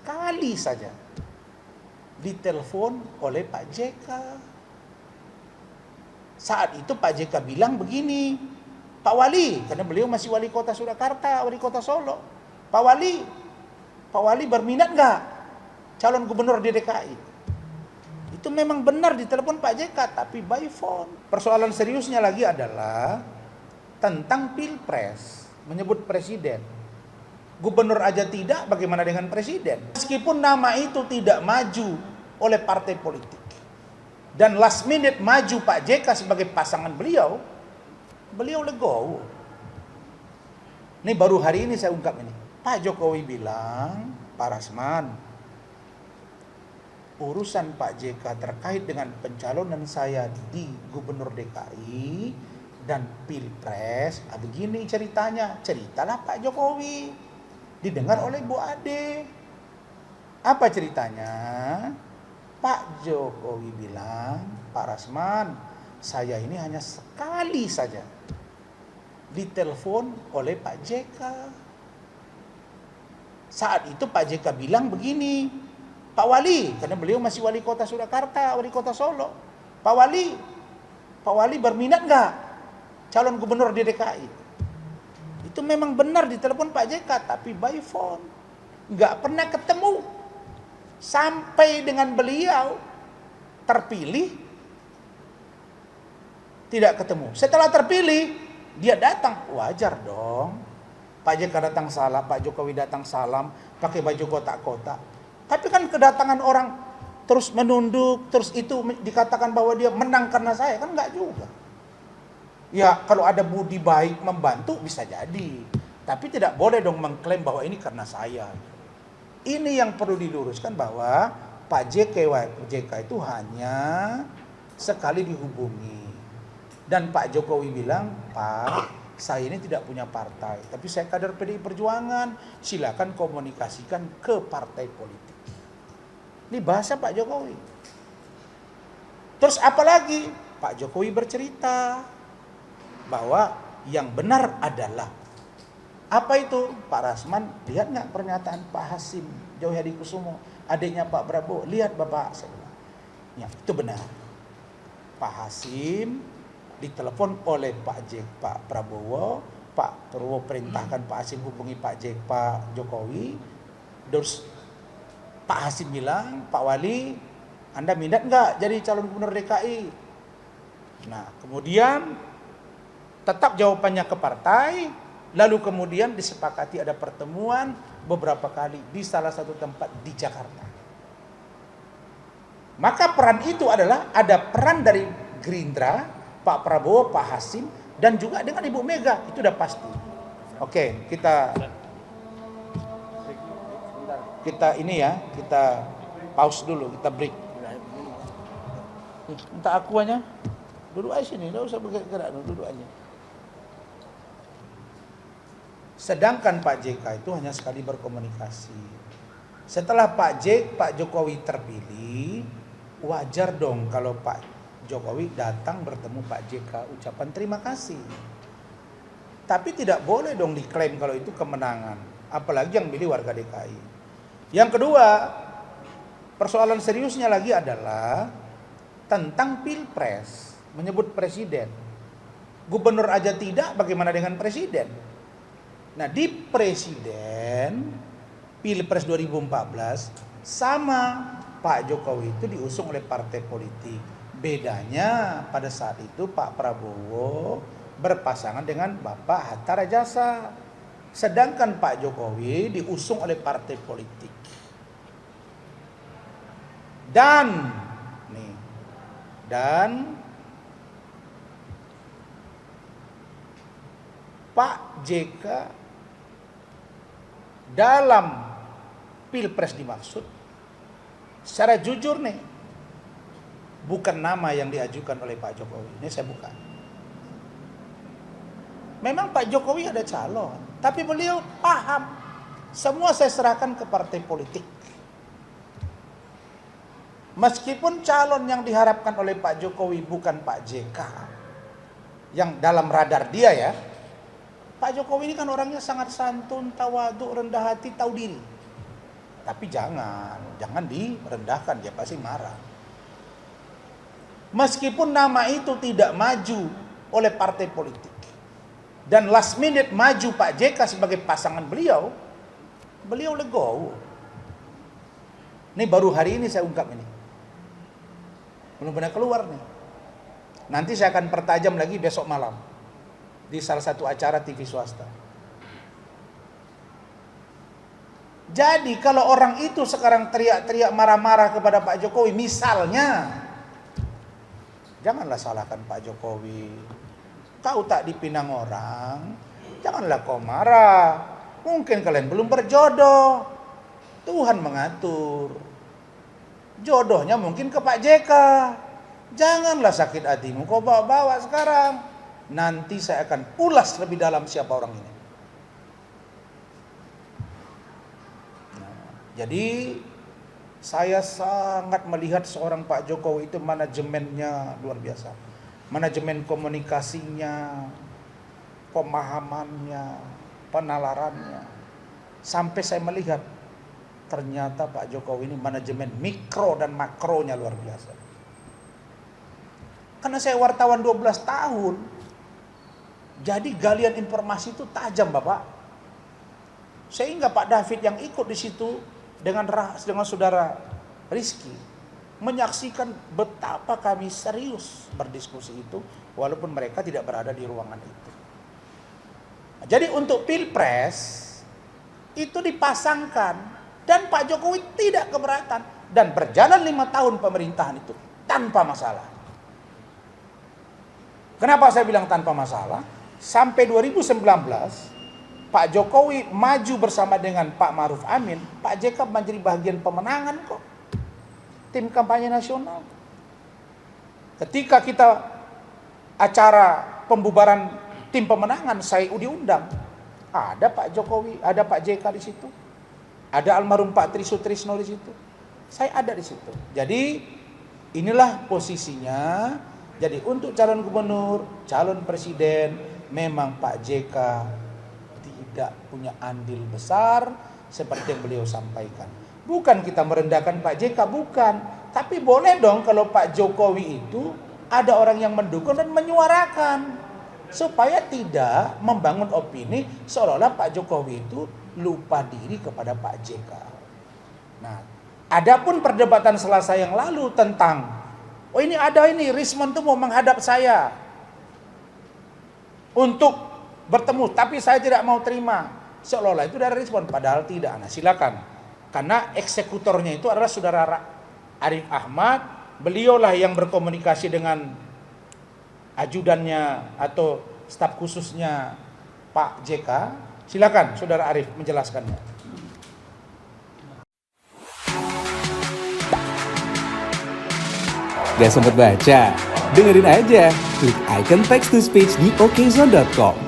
sekali saja ditelepon oleh Pak JK. Saat itu Pak JK bilang begini, Pak Wali, karena beliau masih wali kota Surakarta, wali kota Solo. Pak Wali berminat nggak calon gubernur di DKI? Itu memang benar ditelepon Pak JK, tapi by phone. Persoalan seriusnya lagi adalah tentang pilpres, menyebut presiden. Gubernur aja tidak, bagaimana dengan presiden? Meskipun nama itu tidak maju oleh partai politik, dan last minute maju Pak JK sebagai pasangan beliau legowo. Ini baru hari ini saya ungkap ini. Pak Jokowi bilang, Pak Rasman, urusan Pak JK terkait dengan pencalonan saya di Gubernur DKI dan Pilpres, begini ceritanya. Ceritalah Pak Jokowi, didengar oleh Bu Ade. Apa ceritanya? Pak Jokowi bilang, Pak Rasman, saya ini hanya sekali saja ditelepon oleh Pak JK. Saat itu Pak JK bilang begini, Pak Wali, karena beliau masih wali kota Surakarta, wali kota Solo. Pak Wali berminat nggak calon gubernur di DKI? Itu memang benar ditelepon Pak JK, tapi by phone. Nggak pernah ketemu. Sampai dengan beliau terpilih, tidak ketemu. Setelah terpilih, dia datang. Wajar dong. Pak JK datang salam, Pak Jokowi datang salam, pakai baju kotak-kotak. Tapi kan kedatangan orang terus menunduk, terus itu dikatakan bahwa dia menang karena saya, kan enggak juga. Ya kalau ada budi baik membantu bisa jadi, tapi tidak boleh dong mengklaim bahwa ini karena saya. Ini yang perlu diluruskan, bahwa Pak JK itu hanya sekali dihubungi. Dan Pak Jokowi bilang, Pak, saya ini tidak punya partai, tapi saya kader PDI Perjuangan, silakan komunikasikan ke partai politik. Ini bahasa Pak Jokowi. Terus apalagi? Pak Jokowi bercerita bahwa yang benar adalah, apa itu? Pak Rasman, lihat nggak pernyataan Pak Hasim Jauh Hadikusumo, adiknya Pak Prabowo? Lihat Bapak, saya bilang. Ya, itu benar. Pak Hasim ditelepon oleh Pak Prabowo. Pak Prabowo perintahkan Pak Hasim hubungi Pak Jokowi. Terus Pak Hasim bilang, Pak Wali, Anda minat nggak jadi calon gubernur DKI? Nah, kemudian tetap jawabannya ke partai. Lalu kemudian disepakati ada pertemuan beberapa kali di salah satu tempat di Jakarta. Maka peran itu adalah ada peran dari Gerindra, Pak Prabowo, Pak Hasim, dan juga dengan Ibu Mega. Itu udah pasti. Oke, kita ini ya, kita pause dulu, kita break. Minta akuannya, duduk aja sini, nggak usah bergerak, duduk aja. Sedangkan Pak JK itu hanya sekali berkomunikasi. Setelah Pak Jokowi terpilih, wajar dong kalau Pak Jokowi datang bertemu Pak JK, ucapan terima kasih. Tapi tidak boleh dong diklaim kalau itu kemenangan, apalagi yang milih warga DKI. Yang kedua, persoalan seriusnya lagi adalah tentang pilpres, menyebut presiden. Gubernur aja tidak, bagaimana dengan presiden? Nah, di presiden Pilpres 2014 sama Pak Jokowi itu diusung oleh partai politik. Bedanya pada saat itu Pak Prabowo berpasangan dengan Bapak Hatta Rajasa. Sedangkan Pak Jokowi diusung oleh partai politik. Dan Pak JK dalam pilpres dimaksud, secara jujur nih, bukan nama yang diajukan oleh Pak Jokowi. Ini saya buka. Memang Pak Jokowi ada calon, tapi beliau paham, semua saya serahkan ke partai politik. Meskipun calon yang diharapkan oleh Pak Jokowi bukan Pak JK, yang dalam radar dia ya, Pak Jokowi ini kan orangnya sangat santun, tawadhu, rendah hati, tahu diri. Tapi jangan direndahkan, dia pasti marah. Meskipun nama itu tidak maju oleh partai politik, dan last minute maju Pak JK sebagai pasangan beliau legowo. Ini baru hari ini saya ungkap ini. Belum pernah keluar nih. Nanti saya akan pertajam lagi besok malam di salah satu acara TV swasta. Jadi kalau orang itu sekarang teriak-teriak marah-marah kepada Pak Jokowi, misalnya, janganlah salahkan Pak Jokowi. Kau tak dipinang orang, janganlah kau marah. Mungkin kalian belum berjodoh. Tuhan mengatur. Jodohnya mungkin ke Pak JK. Janganlah sakit hatimu kau bawa-bawa sekarang. Nanti saya akan ulas lebih dalam siapa orang ini. Jadi saya sangat melihat seorang Pak Jokowi itu manajemennya luar biasa. Manajemen komunikasinya, pemahamannya, penalarannya. Sampai saya melihat ternyata Pak Jokowi ini manajemen mikro dan makronya luar biasa. Karena saya wartawan 12 tahun. Jadi galian informasi itu tajam, Bapak. Sehingga Pak David yang ikut di situ dengan saudara Rizky menyaksikan betapa kami serius berdiskusi itu walaupun mereka tidak berada di ruangan itu. Jadi untuk Pilpres itu dipasangkan dan Pak Jokowi tidak keberatan dan berjalan 5 tahun pemerintahan itu tanpa masalah. Kenapa saya bilang tanpa masalah? Sampai 2019 Pak Jokowi maju bersama dengan Pak Ma'ruf Amin, Pak JK menjadi bagian pemenangan kok. Tim kampanye nasional. Ketika kita acara pembubaran tim pemenangan, saya diundang. Ada Pak Jokowi, ada Pak JK di situ. Ada almarhum Pak Tri Sutrisno di situ. Saya ada di situ. Jadi inilah posisinya. Jadi untuk calon gubernur, calon presiden, memang Pak JK tidak punya andil besar seperti yang beliau sampaikan. Bukan kita merendahkan Pak JK, bukan. Tapi boleh dong kalau Pak Jokowi itu ada orang yang mendukung dan menyuarakan. Supaya tidak membangun opini seolah-olah Pak Jokowi itu lupa diri kepada Pak JK. Nah, adapun perdebatan Selasa yang lalu tentang, oh ini Rismon tuh mau menghadap saya untuk bertemu, tapi saya tidak mau terima. Seolah-olah itu dari Rismon, padahal tidak. Nah, silakan. Karena eksekutornya itu adalah saudara Arif Ahmad, beliaulah yang berkomunikasi dengan ajudannya atau staf khususnya Pak JK. Silakan saudara Arif menjelaskannya. Gak sempet baca? Dengerin aja. Klik icon text to speech di okezone.com.